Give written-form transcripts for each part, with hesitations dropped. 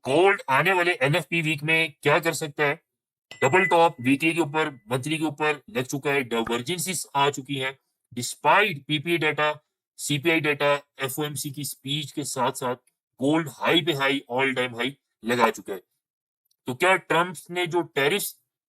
Gold आने वाले NFP week में क्या कर सकता है? डबल टॉप वीकली के ऊपर, मंथली के ऊपर लग चुका है, डाइवर्जेंसीज आ चुकी हैं। Despite PPI data, CPI data, FOMC की स्पीच के साथ साथ गोल्ड हाई पे हाई, ऑल टाइम हाई लगा चुका है। तो क्या ट्रंप ने जो टैरिफ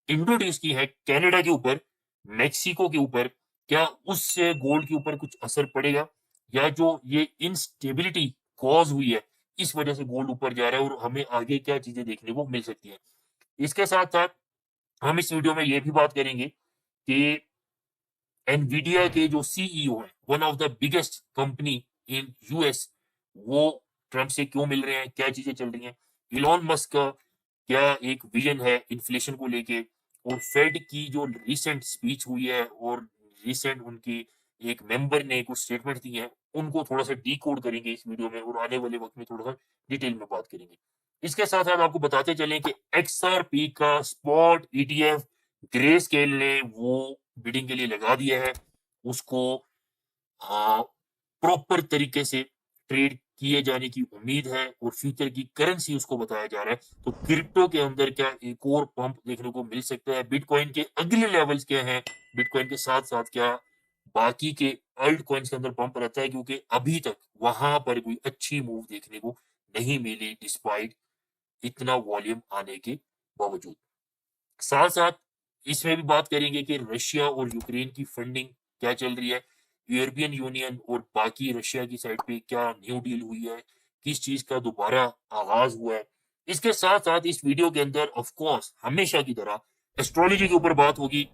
इंट्रोड्यूस की है कनाडा के ऊपर, मेक्सिको के ऊपर, क्या उससे गोल्ड के ऊपर कुछ असर पड़ेगा? या जो ये इनस्टेबिलिटी कॉज हुई है, इस वजह से गोल्ड ऊपर जा रहा है और हमें आगे क्या चीजें देखने को मिल सकती हैं? इसके साथ साथ हम इस वीडियो में ये भी बात करेंगे कि एनवीडिया के जो सीईओ हैं, one of the biggest company in US, वो ट्रंप से क्यों मिल रहे हैं, क्या चीजें चल रही हैं? इलॉन मस्क का क्या एक विजन है इन्फ्लेशन को लेके? और फेड की जो रिसेंट स्पीच हुई है और रिसेंट उनकी एक मेंबर ने कुछ स्टेटमेंट दी है, उनको थोड़ा सा डीकोड करेंगे इस वीडियो में और आने वाले वक्त में थोड़ा सा डिटेल में बात करेंगे। इसके साथ साथ आपको बताते चलें कि एक्सआरपी का स्पॉट ईटीएफ ग्रे स्केल ने वो बिडिंग के लिए लगा दिया है, उसको प्रॉपर तरीके से ट्रेड किए जाने की उम्मीद है और फ्यूचर की करेंसी उसको बताया जा रहा है। तो क्रिप्टो के अंदर क्या एक और पंप देखने को मिल सकता है? बिटकॉइन के अगले लेवल्स क्या हैं? बिटकॉइन के साथ साथ क्या बाकी के अल्ट कॉइन्स के अंदर पंप रहता है? क्योंकि अभी तक वहां पर कोई अच्छी मूव देखने को नहीं मिली डिस्पाइट इतना वॉल्यूम आने के बावजूद। साथ साथ इसमें भी बात करेंगे कि रशिया और यूक्रेन की फंडिंग क्या चल रही है, यूरोपियन यूनियन और बाकी रशिया की साइड पे क्या न्यू डील हुई है, किस चीज का दोबारा आगाज हुआ है। इसके साथ साथ इस वीडियो के अंदर ऑफ कोर्स हमेशा की तरह एस्ट्रोलॉजी के ऊपर बात होगी,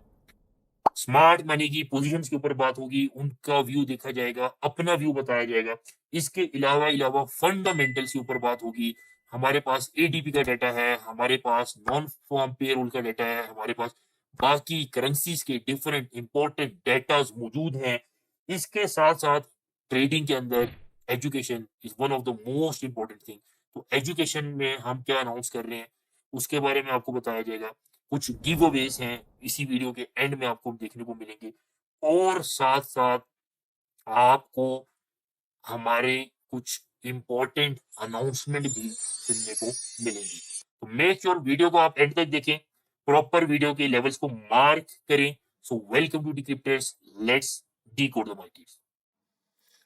स्मार्ट मनी की पोजीशंस के ऊपर बात होगी, उनका व्यू देखा जाएगा, अपना व्यू बताया जाएगा। इसके अलावा अलावा फंडामेंटल्स के ऊपर बात होगी। हमारे पास एडीपी का डाटा है, हमारे पास नॉन फॉर्म पेरोल का डाटा है, हमारे पास बाकी करेंसीज के डिफरेंट इंपॉर्टेंट डेटाज मौजूद हैं। इसके साथ साथ ट्रेडिंग के अंदर education is one of the most important thing. तो एजुकेशन में हम क्या अनाउंस कर रहे हैं, उसके बारे में आपको बताया जाएगा। कुछ गिव अवेज हैं इसी वीडियो के एंड में आपको देखने को मिलेंगे, और साथ साथ आपको हमारे कुछ इंपॉर्टेंट अनाउंसमेंट भी सुनने को मिलेंगी। तो मेक श्योर वीडियो को आप एंड तक देखें, प्रॉपर वीडियो के लेवल्स को मार्क करें। So welcome to Decrypters, let's decode the markets.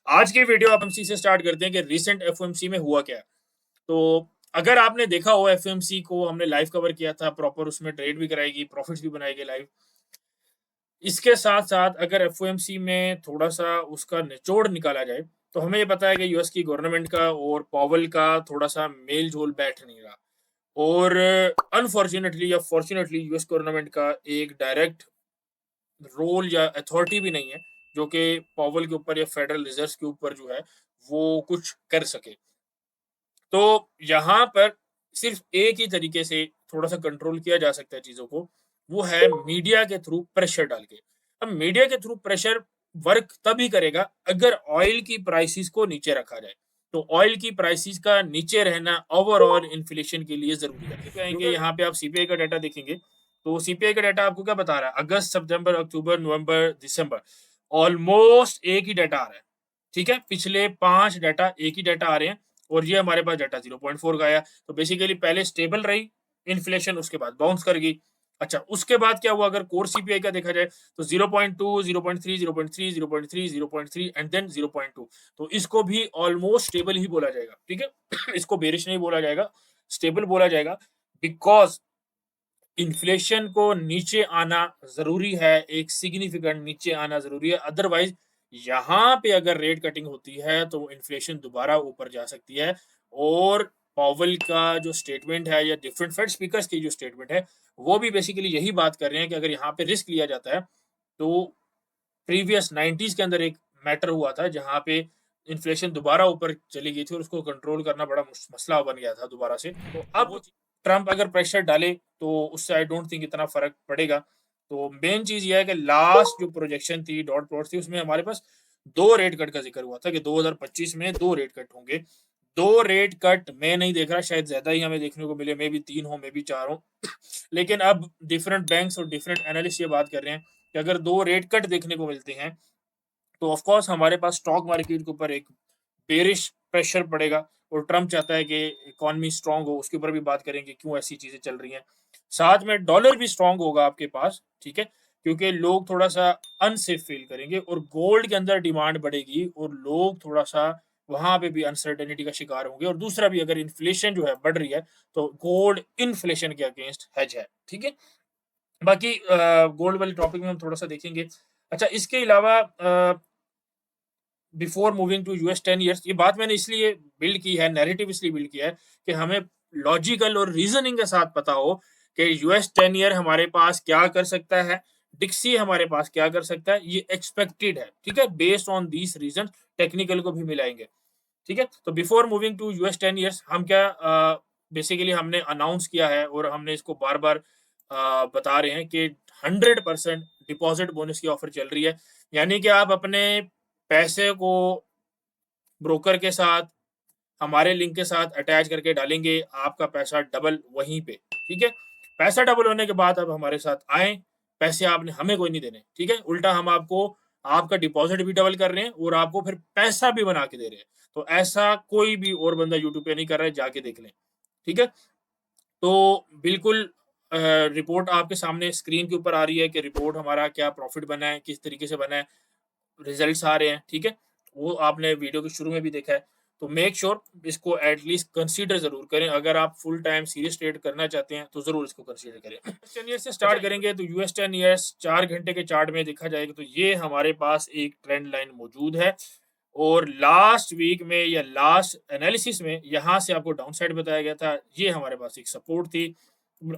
आज के वीडियो आप एफएमसी से स्टार्ट करते हैं कि रिसेंट एफओएमसी में हुआ क्या। तो अगर आपने देखा हो एफएमसी को हमने लाइव कवर किया था प्रॉपर, उसमें ट्रेड भी कराएगी, प्रॉफिट्स भी बनाएगी लाइव। इसके साथ-साथ अगर एफओएमसी में थोड़ा-सा उसका निचोड़ निकाला जाए, तो हमें ये पता है कि यूएस की गवर्नमेंट का और पॉवेल का थोड़ा-सा मेल-जोल बैठ नहीं रहा। और अनफॉर्च्यूनेटली या फॉर्च्यूनेटली यूएस गवर्नमेंट का एक डायरेक्ट रोल या अथॉरिटी भी नहीं है, जो कि पॉवेल के ऊपर या फेडरल रिजर्व के ऊपर जो है, वो कुछ कर सके। तो यहाँ पर सिर्फ एक ही तरीके से थोड़ा-सा कंट्रोल किया जा सकता है चीज़ों को, वो है मीडिया के थ्रू प्रेशर डाल के। अब मीडिया के थ्रू प्रेशर वर्क तभी करेगा अगर ऑयल की प्राइसेज़ को नीचे रखा जाए। तो ऑयल की प्राइसेज़ का नीचे रहना ओवरऑल इन्फ्लेशन के लिए ज़रूरी है। ठीक है, क्योंकि यहाँ पे आप सीपीआई का डाटा देखेंगे, तो सीपीआई का डाटा आपको क्या बता रहा है? अगस्त, सितंबर, अक्टूबर, नवंबर, दिसंबर ऑलमोस्ट एक ही डाटा आ रहा है। ठीक है? पिछले 5 डाटा एक ही डाटा आ रहे हैं। और ये हमारे पास डाटा 0.4 का आया। तो बेसिकली पहले स्टेबल रही इन्फ्लेशन, उसके बाद बाउंस कर गई। अच्छा, उसके बाद क्या हुआ? अगर कोर सीपीआई का देखा जाए तो 0.2, 0.3, 0.3, 0.3, 0.3 एंड देन 0.2। तो इसको भी ऑलमोस्ट स्टेबल ही बोला जाएगा। ठीक है? इसको बेरिश नहीं बोला जाएगा, स्टेबल बोला जाएगा, बिकॉज़ इन्फ्लेशन को नीचे आना ज़रूरी है, एक सिग्निफिकेंट नीचे आना ज़रूरी है, अदरवाइज़ यहाँ पे अगर रेट कटिंग होती है, तो इन्फ्लेशन दोबारा ऊपर जा सकती है। और पॉवेल का जो स्टेटमेंट है या डिफरेंट फेड स्पीकर्स की जो स्टेटमेंट है, वो भी बेसिकली यही बात कर रहे हैं कि अगर यहाँ पे रिस्क लिया जाता है, तो प्रीवियस 90s के अंदर एक मैटर हुआ था, जहाँ पे इन्फ्लेशन दोबारा ऊपर चली गई थी और उसको कंट्रोल करना बड़ा मसला बन गया था दोबारा से। तो अब ट्रंप अगर प्रेशर डाले, तो उससे आई डोंट थिंक इतना फ़र्क पड़ेगा। तो मेन चीज़ ये है कि लास्ट जो प्रोजेक्शन थी, डॉट प्लॉट थी, उसमें हमारे पास 2 रेट कट का ज़िक्र हुआ था कि 2025 में 2 रेट कट होंगे। 2 रेट कट मैं नहीं देख रहा, शायद ज़्यादा ही हमें देखने को मिले, मेबी 3 हो, मेबी 4 हो। लेकिन अब डिफरेंट बैंक्स और डिफरेंट एनालिस्ट ये बात कर रहे हैं कि अगर 2 रेट कट देखने को मिलते हैं, तो ऑफ कोर्स हमारे पास स्टॉक मार्केट के ऊपर एक बेरिश प्रेशर पड़ेगा और ट्रम्प चाहता है कि इकोनॉमी स्ट्रांग हो, उसके ऊपर भी बात करेंगे क्यों ऐसी चीज़ें चल रही हैं। साथ में डॉलर भी स्ट्रांग होगा आपके पास, ठीक है? क्योंकि लोग थोड़ा-सा अनसेफ फ़ील करेंगे और गोल्ड के अंदर डिमांड बढ़ेगी और लोग थोड़ा-सा वहाँ पे भी अनसर्टेनिटी का शिकार होंगे और दूसरा भी अगर इन्फ्लेशन जो है बढ़ रही है, तो गोल्ड इन्फ्लेशन के अगेंस्ट हेज है, ठीक है? बाकी गोल्ड वाले टॉपिक में हम थोड़ा-सा देखेंगे। अच्छा इसके अलावा before moving to US 10 years ये बात मैंने इसलिए बिल्ड की है, नैरेटिव इसलिए बिल्ड किया है कि हमें लॉजिकल और रीज़निंग के साथ पता हो कि यूएस 10 ईयर हमारे पास क्या कर सकता है, डिक्सी हमारे पास क्या कर सकता है, ये एक्सपेक्टेड है, ठीक है? Based on these reasons technical को भी मिलाएँगे, ठीक है? तो before moving to US 10 years हम क्या बेसिकली हमने अनाउंस किया है और हमने इसको बार-बार बता रहे हैं कि 100% डिपॉज़िट बोनस की ऑफ़र चल रही है। यानी कि आप अपने पैसे को ब्रोकर के साथ, हमारे लिंक के साथ अटैच करके डालेंगे, आपका पैसा डबल वहीं पे, ठीक है? पैसा डबल होने के बाद अब हमारे साथ आएँ, पैसे आपने हमें कोई नहीं देने, ठीक है? उल्टा हम आपको आपका डिपॉज़िट भी डबल कर रहे हैं और आपको फिर पैसा भी बना के दे रहे हैं। तो ऐसा कोई भी और बंदा यूट्यूब पे नहीं कर रहा है, जाके देख लें, ठीक है? तो बिल्कुल रिपोर्ट आपके सामने स्क्रीन के ऊपर आ रही है कि रिपोर्ट हमारा क्या प्रॉफ़िट बना है, किस तरीके से बना है। रिजल्ट्स आ रहे हैं, ठीक है? वो आपने वीडियो के शुरू में भी देखा है। तो मेक श्योर इसको एट लीस्ट कंसीडर ज़रूर करें। अगर आप फुल टाइम सीरियस ट्रेड करना चाहते हैं, तो ज़रूर इसको कंसीडर करें। 10 ईयर्स से स्टार्ट करेंगे तो यूएस 10 ईयर्स 4 घंटे के चार्ट में देखा जाएगा तो ये हमारे पास एक ट्रेंड लाइन मौजूद है और लास्ट वीक में या लास्ट एनालिसिस में यहाँ से आपको डाउन साइड बताया गया था। ये हमारे पास एक सपोर्ट थी।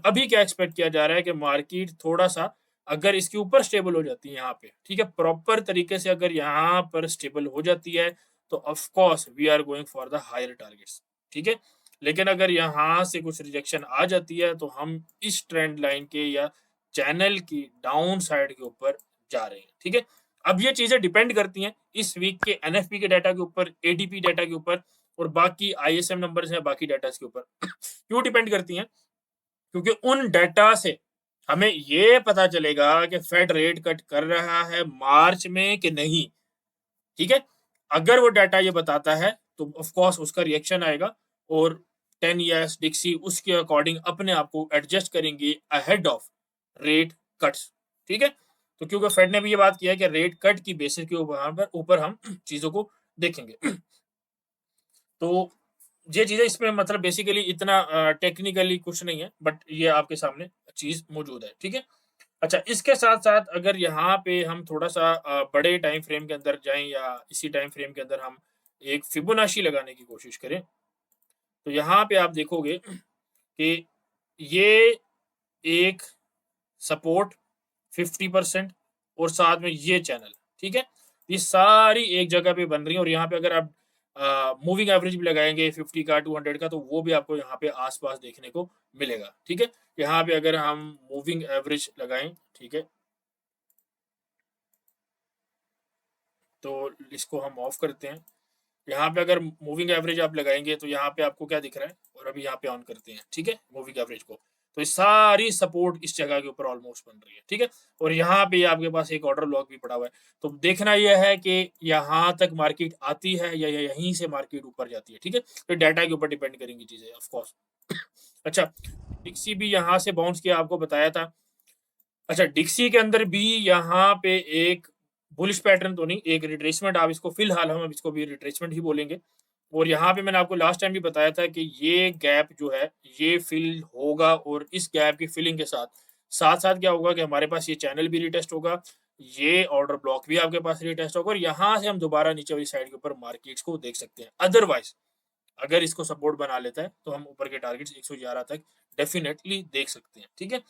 अभी क्या एक्सपेक्ट किया जा रहा है कि मार्केट थोड़ा-सा अगर इसके ऊपर स्टेबल हो जाती है यहाँ पे, ठीक है? प्रॉपर तरीके से अगर यहाँ पर स्टेबल हो जाती है, तो of course we are going for the higher targets, ठीक है? लेकिन अगर यहाँ से कुछ रिजेक्शन आ जाती है, तो हम इस ट्रेंड लाइन के या चैनल की डाउन साइड के ऊपर जा रहे हैं, ठीक है? अब ये चीज़ें डिपेंड करती हैं इस वीक के एनएफपी के डाटा के ऊपर, एडीपी डाटा के ऊपर और बाकी आईएसएम नंबर्स हैं, बाकी डाटाज़ के ऊपर। क्यों डिपेंड करती हैं? क्योंकि उन डाटा से हमें ये पता चलेगा कि फेड रेट कट कर रहा है मार्च में कि नहीं, ठीक है? अगर वो डाटा ये बताता है, तो ऑफ कोर्स उसका रिएक्शन आएगा और 10 ईयर्स डिक्सी उसके अकॉर्डिंग अपने आप को एडजस्ट करेंगे अहेड ऑफ रेट कट्स, ठीक है? तो क्योंकि फेड ने भी ये बात किया है कि रेट कट की बेसिस के ऊपर हम चीज़ों को देखेंगे। तो ये चीज़ें इसमें मतलब बेसिकली इतना टेक्निकली कुछ नहीं है, बट ये आपके सामने चीज़ मौजूद है, ठीक है? अच्छा, इसके साथ-साथ अगर यहाँ पे हम थोड़ा-सा बड़े टाइम फ्रेम के अंदर जाएँ या इसी टाइम फ्रेम के अंदर हम एक फिबोनाची लगाने की कोशिश करें, तो यहाँ पे आप देखोगे कि ये एक सपोर्ट 50% और साथ में ये चैनल, ठीक है? ये सारी एक जगह पे बन रही हैं और यहाँ पे अगर आप मूविंग एवरेज भी लगाएँगे 50 का, 200 का, तो वो भी आपको यहाँ पे आस-पास देखने को मिलेगा, ठीक है? यहाँ पे अगर हम मूविंग एवरेज लगाएँ, ठीक है? तो इसको हम ऑफ करते हैं। यहाँ पे अगर मूविंग एवरेज आप लगाएँगे तो यहाँ पे आपको क्या दिख रहा है? और अभी यहाँ पे ऑन करते हैं, ठीक है? मूविंग एवरेज को। तो ये सारी सपोर्ट इस जगह के ऊपर ऑलमोस्ट बन रही है, ठीक है? और यहाँ पे आपके पास एक ऑर्डर ब्लॉक भी पड़ा हुआ है। तो देखना ये है कि यहाँ तक मार्केट आती है या यहीं से मार्केट ऊपर जाती है, ठीक है? तो डाटा के ऊपर डिपेंड करेंगी चीज़ें ऑफ कोर्स। अच्छा, डिक्सी भी यहाँ से बाउंस किया आपको बताया था। अच्छा, डिक्सी के अंदर भी यहाँ पे एक बुलिश पैटर्न तो नहीं, एक रिट्रेसमेंट आप इसको फिलहाल हम इसको भी रिट्रेसमेंट ही बोलेंगे। और यहाँ पे मैंने आपको लास्ट टाइम भी बताया था कि ये गैप जो है, ये फिल होगा और इस गैप की फिलिंग के साथ-साथ क्या होगा कि हमारे पास ये चैनल भी रिटेस्ट होगा, ये ऑर्डर ब्लॉक भी आपके पास रिटेस्ट होगा और यहाँ से हम दोबारा नीचे वाली साइड के ऊपर मार्केट्स को देख सकते हैं। अदरवाइज़ अगर इसको सपोर्ट बना लेता है, तो हम ऊपर के टारगेट्स 111 तक डेफिनिटली देख सकते हैं, ठीक है?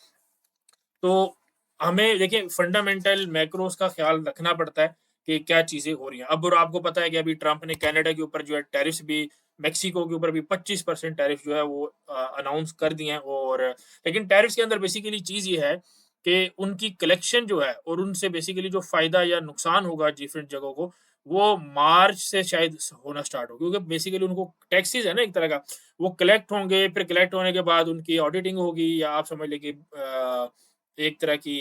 तो हमें देखिए फंडामेंटल मैक्रोस का ख्याल रखना पड़ता है कि क्या चीज़ें हो रही हैं। अब और आपको पता है कि अभी ट्रंप ने कनाडा के ऊपर जो है टैरिफ्स भी मेक्सिको के ऊपर भी 25% टैरिफ जो है वो अनाउंस कर दिए हैं और लेकिन टैरिफ्स के अंदर बेसिकली चीज़ ये है कि उनकी कलेक्शन जो है और उनसे बेसिकली जो फ़ायदा या नुकसान होगा डिफरेंट जगहों को, वो मार्च से शायद होना स्टार्ट हो क्योंकि बेसिकली उनको टैक्सेस है ना एक तरह का, वो कलेक्ट होंगे, फिर कलेक्ट होने के बाद उनकी ऑडिटिंग होगी या आप समझ लीजिए एक तरह की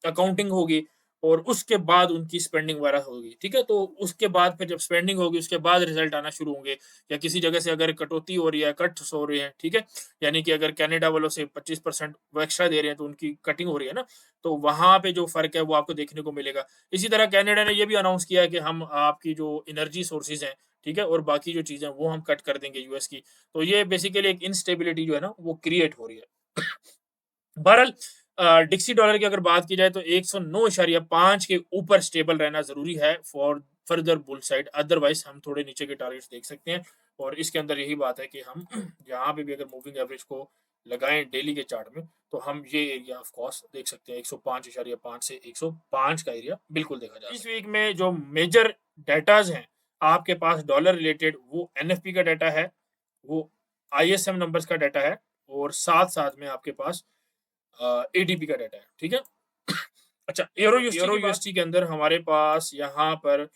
अकाउंटिंग होगी और उसके बाद उनकी स्पेंडिंग वगैरह होगी, ठीक है? तो उसके बाद फिर जब स्पेंडिंग होगी, उसके बाद रिजल्ट आना शुरू होंगे, या किसी जगह से अगर कटौती हो रही है, कट्स हो रही है, ठीक है? यानी कि अगर कनाडा वालों से 25% वो एक्स्ट्रा दे रहे हैं, तो उनकी कटिंग हो रही है ना, तो वहाँ पे जो फ़र्क है वो आपको देखने को मिलेगा। इसी तरह कनाडा ने ये भी अनाउंस किया है कि हम आपकी जो एनर्जी सोर्सेज़ हैं, ठीक है? और बाकी जो चीज़ें हैं वो हम कट कर देंगे यूएस की। तो ये बेसिकली एक इनस्टेबिलिटी जो है ना वो क्रिएट हो रही है। बहरहाल डिक्सी डॉलर की अगर बात की जाए तो 109.5 के ऊपर स्टेबल रहना ज़रूरी है for further bull side, otherwise हम थोड़े नीचे के टारगेट्स देख सकते हैं। और इसके अंदर यही बात है कि हम यहाँ पे भी अगर मूविंग एवरेज को लगाएँ डेली के चार्ट में, तो हम ये एरिया ऑफ कोर्स देख सकते हैं, 105.5 से 105 का एरिया बिल्कुल देखा जा सकता है। इस वीक में जो मेजर डेटाज़ हैं आपके पास डॉलर रिलेटेड, वो एनएफपी का डाटा है, वो आईएसएम नंबर्स का डाटा है, और साथ-साथ में आपके पास एडीपी का डाटा है, ठीक है? अच्छा, यूरो यूएसटी के अंदर हमारे पास यहाँ पर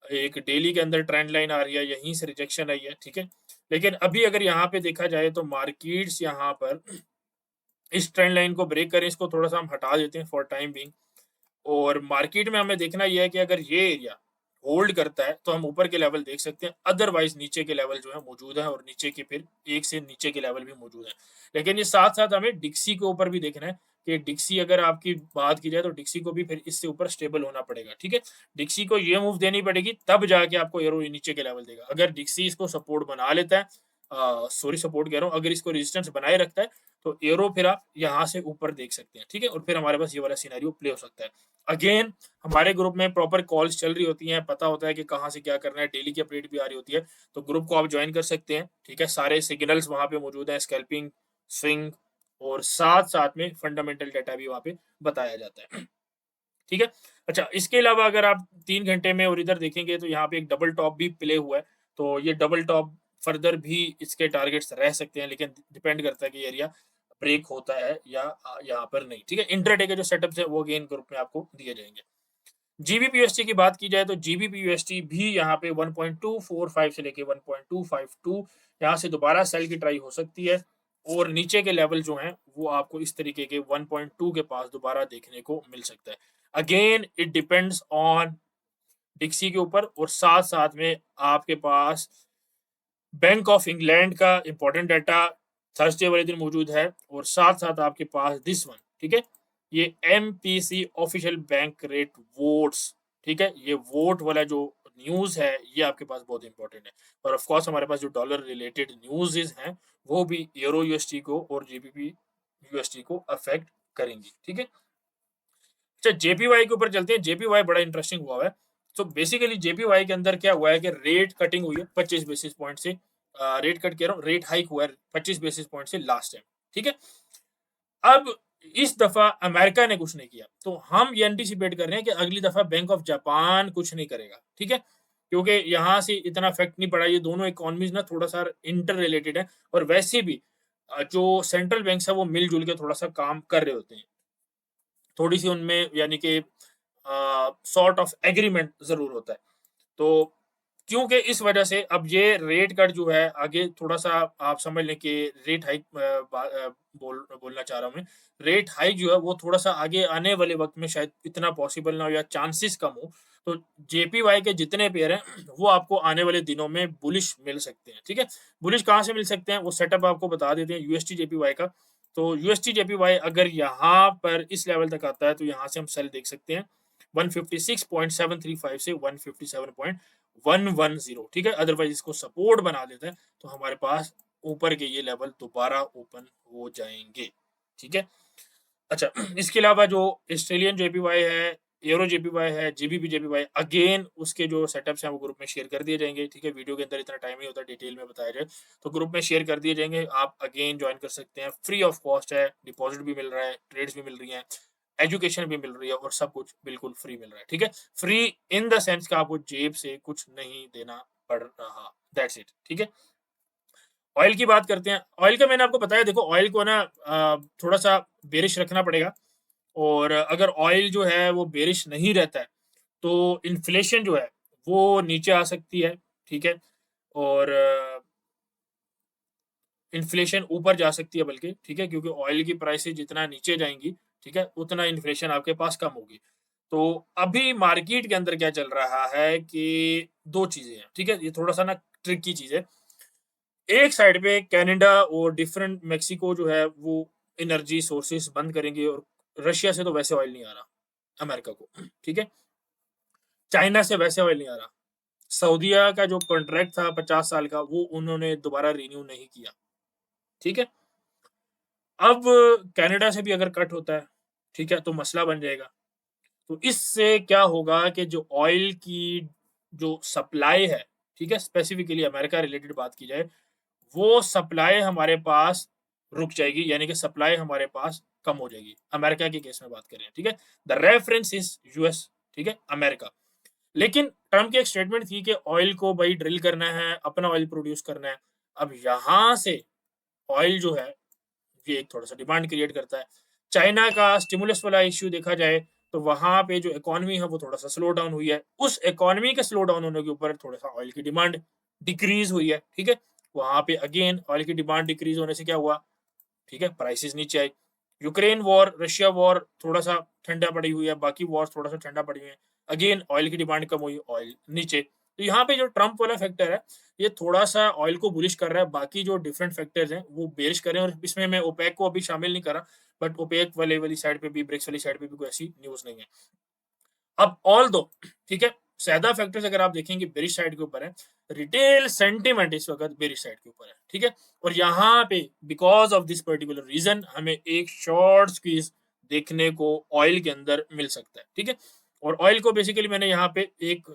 एक डेली के अंदर ट्रेंड लाइन आ रही है, यहीं से रिजेक्शन आई है, ठीक है? लेकिन अभी अगर यहाँ पे देखा जाए तो मार्केट्स यहाँ पर इस ट्रेंड लाइन को ब्रेक करें, इसको थोड़ा-सा हम हटा देते हैं फॉर टाइम बीइंग, और मार्केट में हमें देखना ये है कि अगर ये एरिया होल्ड करता है, तो हम ऊपर के लेवल देख सकते हैं, अदरवाइज़ नीचे के लेवल जो है मौजूद है, और नीचे के फिर एक से नीचे के लेवल भी मौजूद हैं। लेकिन ये साथ-साथ हमें डिक्सी के ऊपर भी देखना है कि डिक्सी अगर आपकी बात की जाए तो डिक्सी को भी फिर इससे ऊपर स्टेबल होना पड़ेगा, ठीक है? डिक्सी को ये मूव देनी पड़ेगी, तब जाके आपको यूरो नीचे के लेवल देगा। अगर डिक्सी इसको सपोर्ट बना लेता है, सॉरी सपोर्ट कह रहा हूँ, अगर इसको रेजिस्टेंस बनाए रखता है, तो यूरो फिर आप यहाँ से ऊपर देख सकते हैं, ठीक है? और फिर हमारे पास ये वाला सिनेरियो प्ले हो सकता है। अगेन हमारे ग्रुप में प्रॉपर कॉल्स चल रही होती हैं, पता होता है कि कहाँ से क्या करना है, डेली की अपडेट भी आ रही होती है, तो ग्रुप को आप जॉइन कर सकते हैं, ठीक है? सारे सिग्नल्स वहाँ पे मौजूद हैं, स्कैल्पिंग, स्विंग, और साथ-साथ में फंडामेंटल डाटा भी वहाँ पे बताया जाता है, ठीक है? अच्छा, इसके अलावा अगर आप 3 घंटे में और इधर देखेंगे तो यहाँ पे एक डबल टॉप भी प्ले हुआ है, तो ये डबल टॉप फर्दर भी इसके टारगेट्स रह सकते हैं, लेकिन डिपेंड करता है कि एरिया ब्रेक होता है या यहाँ पर नहीं, ठीक है? इंट्राडे के जो सेटअप्स हैं वो अगेन ग्रुप में आपको दिए जाएँगे। जीबीपीयूएसटी की बात की जाए तो जीबीपीयूएसटी भी यहाँ पे 1.245 से लेके 1.252 यहाँ से दोबारा सेल की ट्राई हो सकती है, और नीचे के लेवल जो हैं वो आपको इस तरीके के 1.2 के पास दोबारा देखने को मिल सकता है। अगेन इट डिपेंड्स ऑन डिक्सी के ऊपर, और साथ-साथ में आपके पास बैंक ऑफ इंग्लैंड का इम्पोर्टेंट डाटा थर्सडे वाले दिन मौजूद है, और साथ-साथ आपके पास दिस वन, ठीक है? ये MPC official bank rate votes, ठीक है? ये वोट वाला जो न्यूज़ है, ये आपके पास बहुत इम्पोर्टेंट है, और ऑफ कोर्स हमारे पास जो डॉलर रिलेटेड न्यूज़ेज़ हैं, वो भी यूरो यूएसडी को और जीबीपी यूएसडी को अफेक्ट करेंगी, ठीक है? अच्छा, जेपीवाई के ऊपर चलते हैं। जेपीवाई बड़ा इंटरेस्टिंग हुआ है। सो बेसिकली जेपीवाई के अंदर क्या हुआ है कि रेट कटिंग हुई है 25 बेसिस पॉइंट से, रेट कट कह रहा हूँ, रेट हाइक हुआ है 25 बेसिस पॉइंट से लास्ट टाइम, ठीक है? अब इस दफ़ा अमेरिका ने कुछ नहीं किया, तो हम ये एंटीसिपेट कर रहे हैं कि अगली दफ़ा बैंक ऑफ जापान कुछ नहीं करेगा, ठीक है? क्योंकि यहाँ से इतना इफ़ेक्ट नहीं पड़ा, ये दोनों इकोनॉमीज़ ना थोड़ा-सा इंटर रिलेटेड है, और वैसे भी जो सेंट्रल बैंक्स हैं वो मिल-जुल के थोड़ा-सा काम कर रहे होते हैं। थोड़ी-सी उनमें यानी कि सॉर्ट ऑफ एग्रीमेंट ज़रूर होता है। तो क्योंकि इस वजह से अब ये रेट कट जो है आगे थोड़ा-सा आप समझ लें कि रेट हाइक बोलना चाह रहा हूँ मैं। रेट हाइक जो है वो थोड़ा-सा आगे आने वाले वक़्त में शायद इतना पॉसिबल ना हो, या चांसेस कम हो। तो जेपीवाई के जितने पेयर हैं वो आपको आने वाले दिनों में बुलिश मिल सकते हैं, ठीक है? बुलिश कहाँ से मिल सकते हैं? वो सेटअप आपको बता देते हैं यूएसटी जेपीवाई का। तो यूएसटी जेपीवाई अगर यहाँ पर इस लेवल तक आता है तो यहाँ से हम सेल देख सकते हैं 156.735 से 157.110, ठीक है? अदरवाइज़ इसको सपोर्ट बना देता है, तो हमारे पास ऊपर के ये लेवल दोबारा ओपन हो जाएँगे, ठीक है? अच्छा, इसके अलावा जो ऑस्ट्रेलियन जेपीवाई है, यूरो जेपीवाई है, जीबीपी जेपीवाई, अगेन उसके जो सेटअप्स हैं वो ग्रुप में शेयर कर दिए जाएँगे, ठीक है? वीडियो के अंदर इतना टाइम नहीं होता डिटेल में बताया जाए, तो ग्रुप में शेयर कर दिए जाएँगे। आप अगेन जॉइन कर सकते हैं, फ्री ऑफ कॉस्ट है, डिपॉज़िट भी मिल रहा है, ट्रेड्स भी मिल रही हैं, एजुकेशन भी मिल रही है, और सब कुछ बिल्कुल फ्री मिल रहा है, ठीक है? फ्री इन द सेंस कि आपको जेब से कुछ नहीं देना पड़ रहा, दैट्स इट, ठीक है? ऑयल की बात करते हैं। ऑयल का मैंने आपको बताया, देखो ऑयल को ना थोड़ा-सा बेरिश रखना पड़ेगा, और अगर ऑयल जो है वो बेरिश नहीं रहता है, तो इन्फ्लेशन जो है वो नीचे आ सकती है, ठीक है? और इन्फ्लेशन ऊपर जा सकती है बल्कि, ठीक है? क्योंकि ऑयल की प्राइसेज़ जितना नीचे जाएँगी, ठीक है? उतना इन्फ्लेशन आपके पास कम होगी। तो अभी मार्केट के अंदर क्या चल रहा है कि 2 चीज़ें हैं, ठीक है? ये थोड़ा-सा ना ट्रिकी चीज़ है। एक साइड पे कनाडा और डिफरेंट मेक्सिको जो है वो एनर्जी सोर्सेज़ बंद करेंगे और रशिया से तो वैसे ऑयल नहीं आ रहा, अमेरिका को, ठीक है? चाइना से वैसे ऑयल नहीं आ रहा। सऊदीया का जो कॉन्ट्रैक्ट था 50 साल का वो उन्होंने दोबारा रिन्यू नहीं किया, ठीक है? अब कनाडा से भी अगर कट होता है, ठीक है? तो मसला बन जाएगा। तो इससे क्या होगा कि जो ऑयल की जो सप्लाई है, ठीक है? स्पेसिफिकली अमेरिका रिलेटेड बात की जाए, वो सप्लाई हमारे पास रुक जाएगी, यानी कि सप्लाई हमारे पास कम हो जाएगी। अमेरिका के केस में बात करें, ठीक है? द रेफरेंस इज़ यूएस, ठीक है? अमेरिका। लेकिन ट्रम्प की एक स्टेटमेंट थी कि ऑयल को भई ड्रिल करना है, अपना ऑयल प्रोड्यूस करना है। अब यहाँ से ऑयल जो है ये एक थोड़ा-सा डिमांड क्रिएट करता है। चाइना का स्टिमुलस वाला इश्यू देखा जाए, तो वहाँ पे जो इकोनॉमी है वो थोड़ा-सा स्लो डाउन हुई है। उस इकोनॉमी के स्लो डाउन होने के ऊपर थोड़ा-सा ऑयल की डिमांड डिक्रीज़ हुई है, ठीक है? वहाँ पे अगेन ऑयल की डिमांड डिक्रीज़ होने से क्या हुआ, ठीक है? प्राइसेज़ नीचे आए। यूक्रेन वॉर, रशिया वॉर थोड़ा-सा ठंडा पड़ी हुई है, बाकी वॉर्स थोड़ा-सा ठंडा पड़ी हुई हैं। अगेन ऑयल की डिमांड कम हुई, ऑयल नीचे। तो यहाँ पे जो ट्रम्प वाला फैक्टर है, ये थोड़ा-सा ऑयल को बुलिश कर रहा है, बाकी जो डिफरेंट फैक्टर्स हैं, वो बेरिश कर रहे हैं और इसमें मैं ओपेक को अभी शामिल नहीं कर रहा, बट ओपेक वाली साइड पे भी, ब्रिक्स वाली साइड पे भी कोई ऐसी न्यूज़ नहीं है। अब ऑल्दो ठीक है, ज़्यादा फैक्टर्स अगर आप देखेंगे बेरिश साइड के ऊपर है, रिटेल सेंटिमेंट इस वक़्त बेरिश साइड के ऊपर है, ठीक है? और यहाँ पे because of this particular reason हमें एक शॉर्ट स्क्वीज़ देखने को ऑयल के अंदर मिल सकता है, ठीक है? और ऑयल को बेसिकली मैंने यहाँ पे एक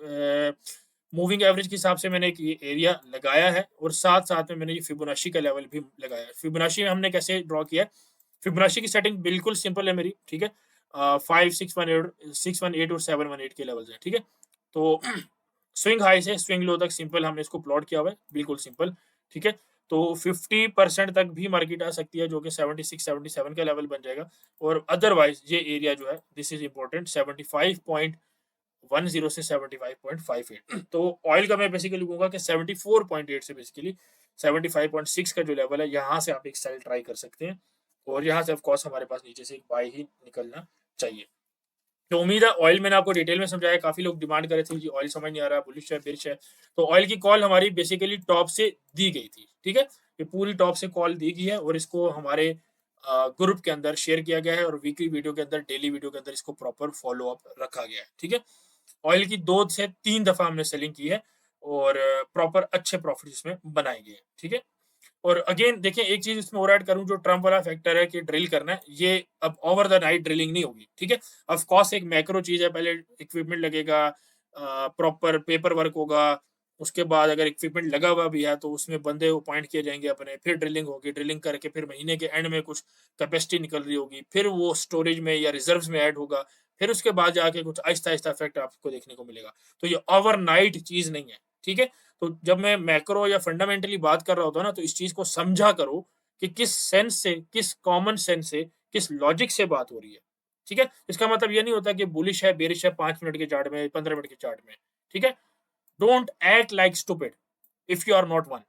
मूविंग एवरेज के हिसाब से मैंने एक ये एरिया लगाया है और साथ-साथ में मैंने ये फिबोनाची का लेवल भी लगाया है। फिबोनाची में हमने कैसे ड्रॉ किया है? फिबोनाची की सेटिंग बिल्कुल सिंपल है मेरी, ठीक है? 5, 618 और 718 के लेवल्स हैं, ठीक है? तो स्विंग हाई से स्विंग लो तक सिंपल हमने इसको प्लॉट किया हुआ है, बिल्कुल सिंपल, ठीक है? तो 50% तक भी मार्केट आ सकती है जो कि 76-77 का लेवल बन जाएगा और अदरवाइज़ ये एरिया जो है दिस इज़ इम्पोर्टेंट 75.10 से 75.58 तो ऑयल का मैं बेसिकली कहूँगा कि 74.8 से बेसिकली 75.6 का जो लेवल है, यहाँ से आप एक सेल ट्राई कर सकते हैं और यहाँ से ऑफ कोर्स हमारे पास नीचे से एक बाय ही निकलना चाहिए। तो उम्मीद है ऑयल मैंने आपको डिटेल में समझाया, काफ़ी लोग डिमांड कर रहे थे जी ऑयल समझ नहीं आ रहा, बुलिश है, बेरिश है। तो ऑयल की कॉल हमारी बेसिकली टॉप से दी गई थी, ठीक है? ये पूरी टॉप से कॉल दी गई है और इसको हमारे ग्रुप के अंदर शेयर किया गया है और वीकली वीडियो के अंदर, डेली वीडियो के अंदर इसको प्रॉपर फ़ॉलो अप रखा गया है, ठीक है? ऑयल की 2 से 3 दफ़ा हमने सेलिंग की है और प्रॉपर अच्छे प्रॉफिट इसमें बनाए गए हैं, ठीक है? और अगेन देखिए एक चीज़ इसमें और ऐड करूँ जो ट्रम्प वाला फैक्टर है कि ड्रिल करना है, ये अब ओवर द नाइट ड्रिलिंग नहीं होगी, ठीक है? ऑफ कोर्स एक मैक्रो चीज़ है, पहले इक्विपमेंट लगेगा प्रॉपर पेपर वर्क होगा, उसके बाद अगर इक्विपमेंट लगा हुआ भी है तो उसमें बंदे अपॉइंट किए जाएँगे अपने, फिर ड्रिलिंग होगी, ड्रिलिंग करके फिर महीने के एंड में कुछ कैपेसिटी निकल रही होगी, फिर वो स्टोरेज में या रिज़र्व्स में ऐड होगा, फिर उसके बाद जाके कुछ आहिस्ता-आहिस्ता इफेक्ट आपको देखने को मिलेगा। तो ये ओवरनाइट चीज़ नहीं है, ठीक है? तो जब मैं मैक्रो या फंडामेंटली बात कर रहा होता हूँ ना, तो इस चीज़ को समझा करो कि किस सेंस से, किस कॉमन सेंस से, किस लॉजिक से बात हो रही है, ठीक है? इसका मतलब ये नहीं होता कि बुलिश है, बेरिश है 5 मिनट के चार्ट में, 15 मिनट के चार्ट में, ठीक है? Don't act like stupid if you are not one,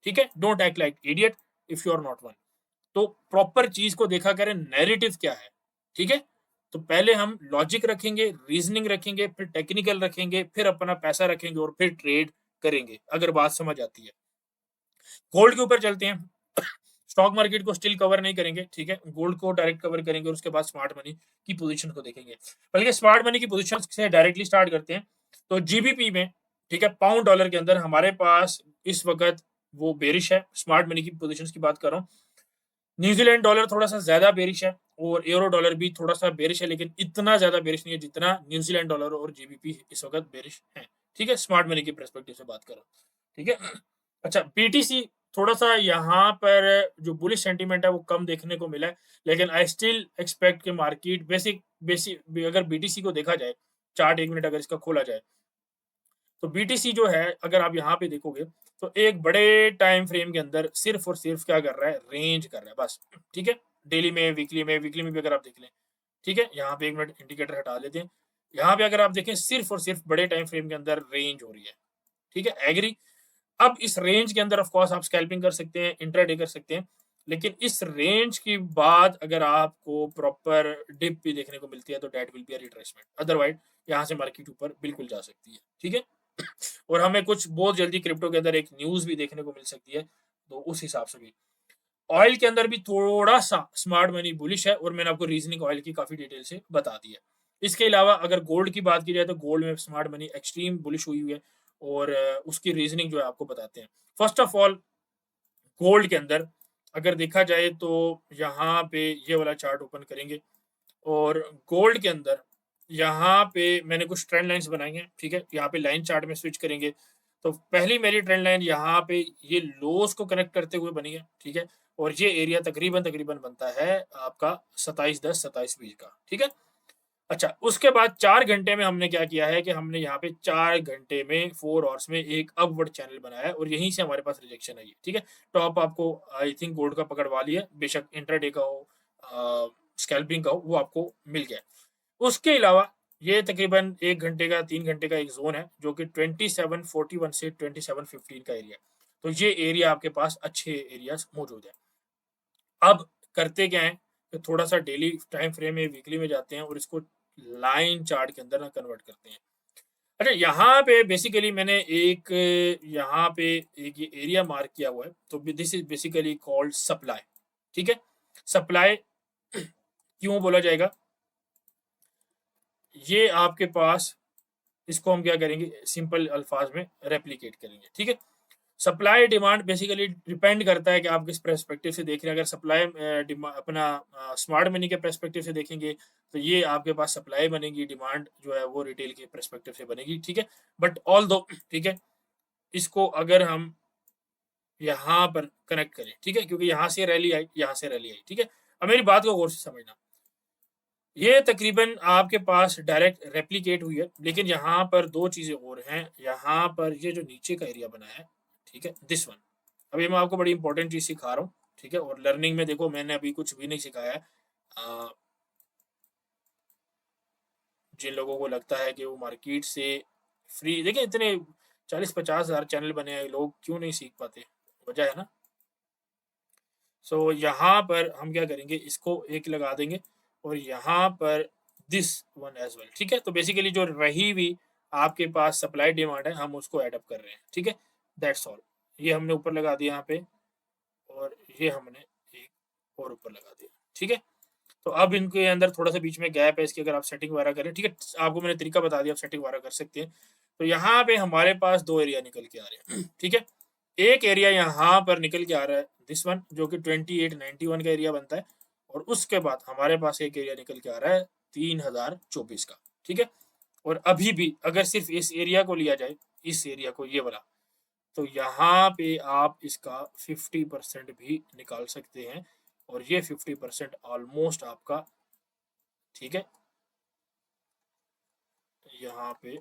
ठीक है? Don't act like idiot if you are not one. तो प्रॉपर चीज़ को देखा करें नैरेटिव क्या है, ठीक है? तो पहले हम लॉजिक रखेंगे, रीज़निंग रखेंगे, फिर टेक्निकल रखेंगे, फिर अपना पैसा रखेंगे और फिर ट्रेड करेंगे, अगर बात समझ आती है। गोल्ड के ऊपर चलते हैं। स्टॉक मार्केट को स्टिल कवर नहीं करेंगे, ठीक है? गोल्ड को डायरेक्ट कवर करेंगे और उसके बाद स्मार्ट मनी की पोज़ीशन को देखेंगे। बल्कि स्मार्ट मनी की पोज़ीशन से डायरेक्टली स्टार्ट करते हैं। तो जीबीपी में, ठीक है, पाउंड डॉलर के अंदर हमारे पास इस वक़्त वो बेरिश है, स्मार्ट मनी की पोज़ीशंस की बात कर रहा हूँ। न्यूज़ीलैंड डॉलर थोड़ा-सा ज़्यादा बेरिश है और यूरो डॉलर भी थोड़ा-सा बेरिश है, लेकिन इतना ज़्यादा बेरिश नहीं है जितना न्यूज़ीलैंड डॉलर और जीबीपी इस वक़्त बेरिश हैं, ठीक है? स्मार्ट मनी के पर्सपेक्टिव से बात कर रहा हूँ, ठीक है? अच्छा बीटीसी थोड़ा-सा यहाँ पर जो बुलिश सेंटीमेंट है वो कम देखने को मिला है, लेकिन आई स्टिल एक्सपेक्ट कि मार्केट अगर बीटीसी को देखा जाए, चार्ट 1 मिनट अगर इसका खोला जाए, तो बीटीसी जो है अगर आप यहाँ पे देखोगे, तो एक बड़े टाइम फ्रेम के अंदर सिर्फ़ और सिर्फ़ क्या कर रहा है, रेंज कर रहा है बस, ठीक है? डेली में, वीकली में भी अगर आप देख लें, ठीक है? यहाँ पे 1 मिनट इंडिकेटर हटा लेते हैं। यहाँ पे अगर आप देखें सिर्फ़ और सिर्फ़ बड़े टाइम फ्रेम के अंदर रेंज हो रही है, ठीक है? एग्री? अब इस रेंज के अंदर ऑफ कोर्स आप स्कैल्पिंग कर सकते हैं, इंट्राडे कर सकते हैं। लेकिन इस रेंज की बाद अगर आपको प्रॉपर डिप भी देखने को मिलती है तो that will be a retracement, otherwise यहाँ से मार्केट ऊपर बिल्कुल जा सकती है, ठीक है। और हमें कुछ बहुत जल्दी क्रिप्टो के अंदर एक न्यूज़ भी देखने को मिल सकती है, तो उस हिसाब से भी। ऑयल के अंदर भी थोड़ा-सा स्मार्ट मनी बुलिश है और मैंने आपको रीज़निंग ऑयल की काफ़ी डिटेल से बता दी है। इसके अलावा अगर गोल्ड की बात की जाए तो गोल्ड में स्मार्ट मनी एक्सट्रीम बुलिश हुई हुई है और उसकी रीज़निंग जो है आपको बताते हैं। फर्स्ट ऑफ ऑल गोल्ड के अंदर अगर देखा जाए तो यहाँ पे ये वाला चार्ट ओपन करेंगे और गोल्ड के अंदर यहाँ पे मैंने कुछ ट्रेंड लाइन्स बनाई हैं, ठीक है? यहाँ पे लाइन चार्ट में स्विच करेंगे, तो पहली मेरी ट्रेंड लाइन यहाँ पे ये लोज़ को कनेक्ट करते हुए बनी है, ठीक है? और ये एरिया तकरीबन-तकरीबन बनता है आपका 27-10, 27-20 का, ठीक है? अच्छा, उसके बाद 4 घंटे में हमने क्या किया है कि हमने यहाँ पे 4 घंटे में 4 हॉर्स में एक अपवर्ड चैनल बनाया है और यहीं से हमारे पास रिजेक्शन आई है, ठीक है? टॉप आपको आई थिंक गोल्ड का पकड़वा लिया, बेशक इंट्राडे का हो स्कैल्पिंग का हो, वो आपको मिल गया है। उसके अलावा ये तकरीबन 1 घंटे का 3 घंटे का एक ज़ोन है, जो कि 2741 से 2715 का एरिया है। तो ये एरिया आपके पास अच्छे एरियाज़ मौजूद हैं। अब करते क्या है कि थोड़ा-सा डेली टाइम फ्रेम में, वीकली में जाते हैं और इसको लाइन चार्ट के अंदर ना कन्वर्ट करते हैं। अच्छा, यहाँ पे बेसिकली मैंने एक यहाँ पे एक ये एरिया मार्क किया हुआ है, तो this is basically called supply, ठीक है? सप्लाई क्यों बोला जाएगा? ये आपके पास इसको हम क्या करेंगे सिंपल अल्फाज में रेप्लिकेट करेंगे, ठीक है? सप्लाई डिमांड बेसिकली डिपेंड करता है कि आप किस पर्सपेक्टिव से देख रहे हैं। अगर सप्लाई अपना स्मार्ट मनी के पर्सपेक्टिव से देखेंगे तो ये आपके पास सप्लाई बनेगी, डिमांड जो है वो रिटेल के पर्सपेक्टिव से बनेगी, ठीक है। बट ऑल दो, ठीक है, इसको अगर हम यहाँ पर कनेक्ट करें, ठीक है, क्योंकि यहाँ से रैली आई, यहाँ से रैली आई, ठीक है। अब मेरी बात को गौर से समझना, ये तकरीबन आपके पास डायरेक्ट रेप्लिकेट हुई है, लेकिन यहाँ पर दो चीज़ें और हैं। यहाँ पर ये जो नीचे का एरिया बना है, ठीक है, दिस वन। अभी मैं आपको बड़ी इंपॉर्टेंट चीज़ सिखा रहा हूँ, ठीक है, और लर्निंग में देखो मैंने अभी कुछ भी नहीं सिखाया है। जिन लोगों को लगता है कि वो मार्केट से फ्री, देखिए इतने 40-50 हज़ार चैनल बने हैं, लोग क्यों नहीं सीख पाते? वजह है ना। सो यहाँ पर हम क्या करेंगे, इसको एक लगा देंगे और यहाँ पर दिस वन एज़ वेल, ठीक है? तो बेसिकली जो रही हुई आपके पास सप्लाई डिमांड है, हम उसको ऐड अप कर रहे हैं, ठीक है? That's all. ये हमने ऊपर लगा दिया यहाँ पे और ये हमने एक और ऊपर लगा दिया, ठीक है? तो अब इनके अंदर थोड़ा-सा बीच में गैप है, इसकी अगर आप सेटिंग वगैरह करें, ठीक है? आपको मैंने तरीका बता दिया, आप सेटिंग वगैरह कर सकते हैं। तो यहाँ पे हमारे पास 2 एरिया निकल के आ रहे हैं, ठीक है? एक एरिया यहाँ पर निकल के आ रहा है, दिस वन, जो कि 2891 का एरिया बनता है और उसके बाद हमारे पास एक एरिया निकल के आ रहा है 3024 का, ठीक है? और अभी भी अगर सिर्फ़ इस एरिया को लिया जाए, इस एरिया को, ये वाला, तो यहाँ पे आप इसका 50% भी निकाल सकते हैं और ये 50% ऑलमोस्ट आपका, ठीक है? यहाँ पे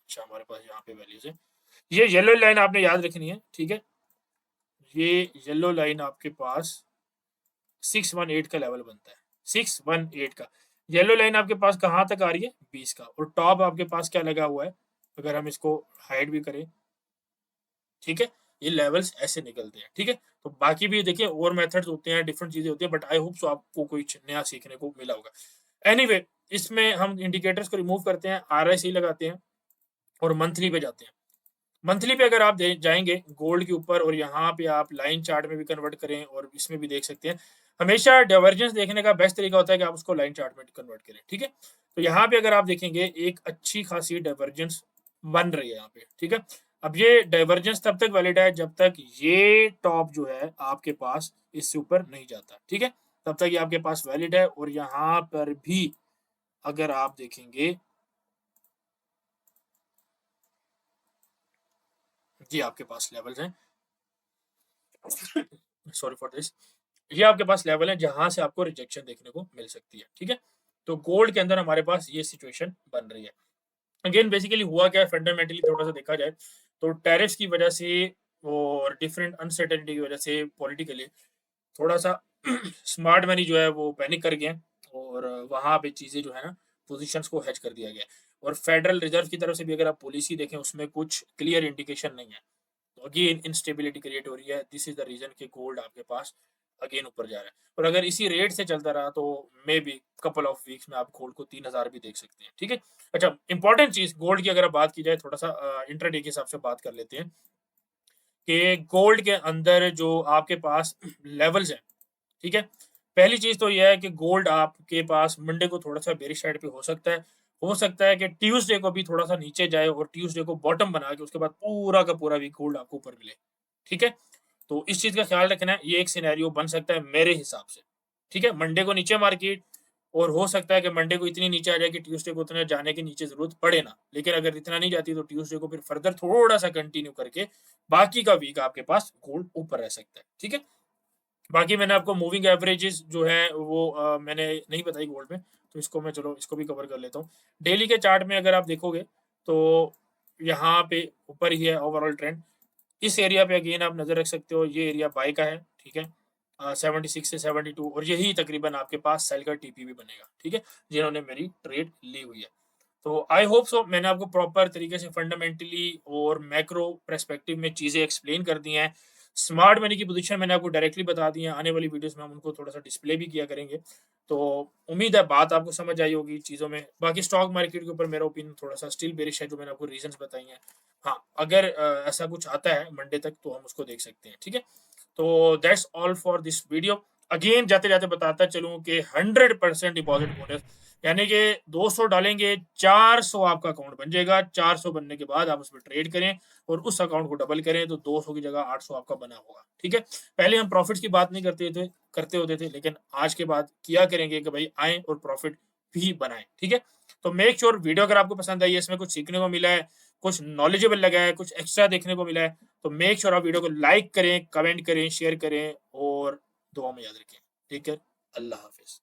अच्छा, हमारे पास यहाँ पे वैल्यूज़ है। ये येलो लाइन आपने याद रखनी है, ठीक है? ये येलो लाइन आपके पास 618 का लेवल बनता है, 618 का। येलो लाइन आपके पास कहाँ तक आ रही है? 20 का, और टॉप आपके पास क्या लगा हुआ है? अगर हम इसको हाइड भी करें, ठीक है? ये लेवल्स ऐसे निकलते हैं, ठीक है? तो बाकी भी देखिए और मेथड्स होते हैं, डिफरेंट चीज़ें होती हैं, बट आई होप सो आपको कुछ नया सीखने को मिला होगा। एनीवे, इसमें हम इंडिकेटर्स को रिमूव करते हैं, आरएसआई लगाते हैं और मंथली पे जाते हैं। मंथली पे अगर आप जाएँगे गोल्ड के ऊपर और यहाँ पे आप लाइन चार्ट में भी कन्वर्ट करें और इसमें भी देख सकते हैं। हमेशा डाइवर्जेंस देखने का बेस्ट तरीका होता है कि आप उसको लाइन चार्ट में कन्वर्ट करें, ठीक है? तो यहाँ पे अगर आप देखेंगे एक अच्छी खासी डाइवर्जेंस बन रही है यहाँ पे, ठीक है? अब ये डाइवर्जेंस तब तक वैलिड है जब तक ये टॉप जो है आपके पास इससे ऊपर नहीं जाता, ठीक है? तब तक ये आपके पास वैलिड है और यहाँ पर भी अगर आप देखेंगे, ये आपके पास लेवल्स हैं। Sorry for this. ये आपके पास लेवल है जहाँ से आपको रिजेक्शन देखने को मिल सकती है, ठीक है? तो गोल्ड के अंदर हमारे पास ये सिचुएशन बन रही है। अगेन बेसिकली हुआ क्या है, फंडामेंटली थोड़ा-सा देखा जाए, तो टैरिफ्स की वजह से और डिफरेंट अनसर्टेनिटी की वजह से पॉलिटिकली थोड़ा-सा स्मार्ट मनी जो है वो पैनिक कर गए हैं और वहाँ पे चीज़ें जो है ना, पोज़ीशंस को हेज कर दिया गया है। और फेडरल रिज़र्व की तरफ से भी अगर आप पॉलिसी देखें उसमें कुछ क्लियर इंडिकेशन नहीं है। तो अगेन इंस्टेबिलिटी क्रिएट हो रही है। दिस इज द रीजन कि गोल्ड आपके पास अगेन ऊपर जा रहा है, और अगर इसी रेट से चलता रहा तो may be couple of weeks में आप गोल्ड को 3000 भी देख सकते हैं। ठीक है, अच्छा इंपॉर्टेंट चीज गोल्ड की अगर आप बात की जाए, थोड़ा सा इंट्राडे के हिसाब से बात कर लेते हैं कि गोल्ड के अंदर जो आपके पास लेवल्स हैं, ठीक है, पहली चीज तो यह है कि गोल्ड आपके पास मंडे को थोड़ा सा बेरिश साइड पे हो सकता है कि ट्यूसडे को भी थोड़ा सा नीचे जाए और ट्यूसडे को बॉटम बना के उसके बाद पूरा का पूरा वीक गोल्ड आपको ऊपर मिले। ठीक है, तो इस चीज का ख्याल रखना है, ये एक सिनेरियो बन सकता है मेरे हिसाब से। ठीक है, मंडे को नीचे मार्केट, और हो सकता है कि मंडे को इतनी नीचे आ जाए कि ट्यूसडे को उतना जाने की नीचे जरूरत पड़े ना, लेकिन अगर इतना नहीं जाती तो ट्यूसडे को फिर फर्दर थोड़ा सा कंटिन्यू करके बाकी का वीक आपके पास गोल्ड ऊपर रह सकता है। ठीक है, बाकी मैंने आपको मूविंग एवरेजेस जो है वो मैंने नहीं बताई गोल्ड में, तो इसको मैं चलो इसको भी कवर कर लेता हूँ। डेली के चार्ट में अगर आप देखोगे तो यहाँ पे ऊपर ही है ओवरऑल ट्रेंड। इस एरिया पे अगेन आप नजर रख सकते हो, ये एरिया बाय का है। ठीक है, 76 से 72, और यही तकरीबन आपके पास सेल का टीपी भी बनेगा। ठीक है, जिन्होंने मेरी ट्रेड ली हुई है। तो आई होप सो मैंने आपको प्रॉपर तरीके से फंडामेंटली और मैक्रो पर्सपेक्टिव में चीज़ें एक्सप्लेन कर दी हैं। स्मार्ट मनी की पोजीशन मैंने आपको डायरेक्टली बता दी है, आने वाली वीडियोस में हम उनको थोड़ा सा डिस्प्ले भी किया करेंगे। तो उम्मीद है बात आपको समझ आई होगी चीज़ों में। बाकी स्टॉक मार्केट के ऊपर मेरा ओपिनियन थोड़ा सा स्टिल बेरिश है, जो मैंने आपको रीजंस बताई हैं। हाँ, अगर ऐसा कुछ आता है मंडे तक तो हम उसको देख सकते हैं। ठीक है, तो that's all for this video. Again जाते जाते बताता चलूं कि 100% डिपॉजिट बोनस, यानी कि 200 डालेंगे 400 आपका अकाउंट बन जाएगा। 400 बनने के बाद आप उसमें ट्रेड करें और उस अकाउंट को डबल करें तो 200 की जगह 800 आपका बना होगा। ठीक है, पहले हम प्रॉफिट्स की बात नहीं करते होते थे, लेकिन आज के बाद किया करेंगे कि भाई आए और प्रॉफिट भी बनाएं। ठीक है, तो मेक श्योर वीडियो अगर आपको पसंद आई है, इसमें कुछ सीखने को मिला है, कुछ नॉलेजेबल लगा है, कुछ एक्स्ट्रा देखने को मिला है, तो मेक श्योर आप वीडियो को लाइक करें, कमेंट करें, शेयर करें और दुआ में याद रखें। ठीक है, अल्लाह हाफिज।